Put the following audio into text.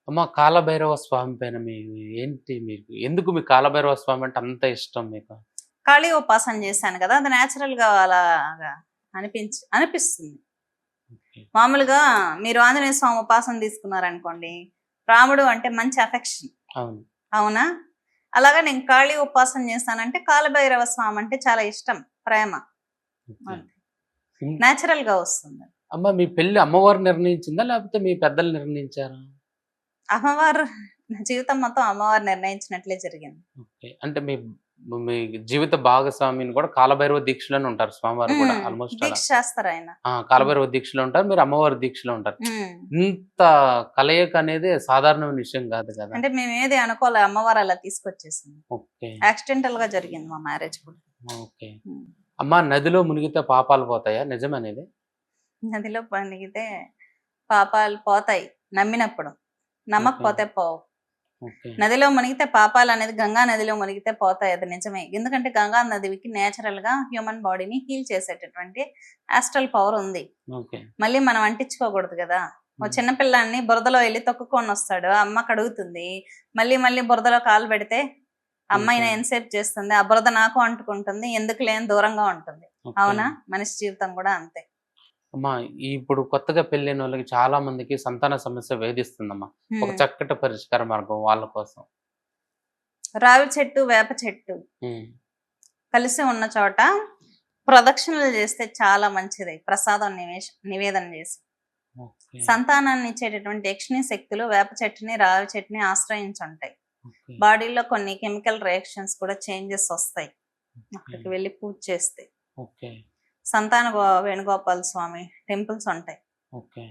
అమ్మ కాలభైరవ స్వామి పైన మీ ఏంటి మీకు ఎందుకు మీ కాలభైరవ స్వామి అంటే అంత ఇష్టం మీకు? కాళీ ఉపాసన చేశాను కదా! అది నేచురల్‌గా అలాగా అనిపిస్తుంది. ఓకే. మామూలుగా మీరు ఆంజనేయ స్వామి ఉపాసన తీసుకున్నారనుకోండి, రాముడు అంటే మంచి అఫెక్షన్. అవును. అవునా? అలాగా నేను కాళీ ఉపాసన చేశానంటే కాలభైరవ స్వామి అంటే చాలా ఇష్టం, ప్రేమ. ఓకే. అంతే. హ్మ్. నేచురల్‌గా వస్తుంది. అమ్మ మీ పెళ్లి అమ్మవారు నిర్ణయించిందా? లేకపోతే మీ పెద్దలు నిర్ణయించారా? అమ్మవారు నా జీవితం మొత్తం అమ్మవారు నిర్ణయించినట్లే జరిగింది. ఓకే. అంటే మీ జీవిత భాగస్వామిని కూడా కాలభైరవ దీక్షలోనే ఉంటారు స్వామివారు కూడా హ్మ్. ఆల్‌మోస్ట్ అలా. దీక్ష చేస్తారాయన. ఆ! కాలభైరవ దీక్షలో ఉంటారు. మీరు అమ్మవారి దీక్షలో ఉంటారు. హ్మ్. ఇంత కలయిక అనేది సాధారణమైన విషయం కాదు కదా! అంటే మేమేది అనుకోలే. అమ్మవారు అలా తీసుకొచ్చేసింది. ఓకే. యాక్సిడెంటల్‌గా జరిగింది మా మ్యారేజ్ కూడా. ఓకే. హ్మ్. అమ్మ నదిలో మునిగితే పాపాలు పోతాయా? నిజమేనా ఇది? నదిలో మునిగితే పాపాలు పోతాయి నమ్మినప్పుడు. ఓకే. నమ్మకపోతే పోవు. ఓకే. నదిలో మునిగితే పాపాలనేది గంగా నదిలో మునిగితే పోతాయి. అది నిజమే. ఎందుకంటే గంగా నదికి నేచురల్‌గా హ్యూమన్ బాడీని హీల్ చేసేటటువంటి యాస్ట్రల్ పవర్ ఉంది. ఓకే. మళ్ళీ మనం అంటించుకోకూడదు గదా! ఓ హ్మ్. చిన్న పిల్లాడిని బురదలో ఎళ్లి తొక్కుకొనొస్తాడు. ఆ అమ్మ కడుగుతుంది. మళ్ళీ మళ్ళీ బురదలో కాలు పెడితే ఓకే. అమ్మాయిని ఎంతసేపు చేస్తుంది? ఆ బురద నాకు అంటుకుంటుంది. ఎందుకులే అని దూరంగా ఉంటుంది. ఓకే. అవునా? మనిషి జీవితం కూడా అంతే. అమ్మా ఇప్పుడు కొత్తగా పెళ్ళైనోళ్ళకి చాలా మందికి సంతాన సమస్య వేధిస్తుందమ్మా. ఒక హ్మ్. చక్కటి పరిష్కార మార్గం వాళ్ళ కోసం. రావి చెట్టు, వేప చెట్టు హ్మ్. కలిసి ఉన్న చోట ప్రదక్షిణలు చేస్తే చాలా మంచిది. ప్రసాదం నివేదన చేసి. ఓకే. సంతానాన్ని ఇచ్చేటటువంటి యక్షిణీ శక్తులు వేప చెట్టుని, రావి చెట్టుని ఆశ్రయించుంటాయి. ఓకే. బాడీలో కొన్ని కెమికల్ రియాక్షన్స్ కూడా చేంజెస్ వస్తాయి. ఓకే. అక్కడికి వెళ్లి పూజ చేస్తే. ఓకే. వేణుగోపాల స్వామి టెంపుల్స్ ఉంటాయి. ఓకే.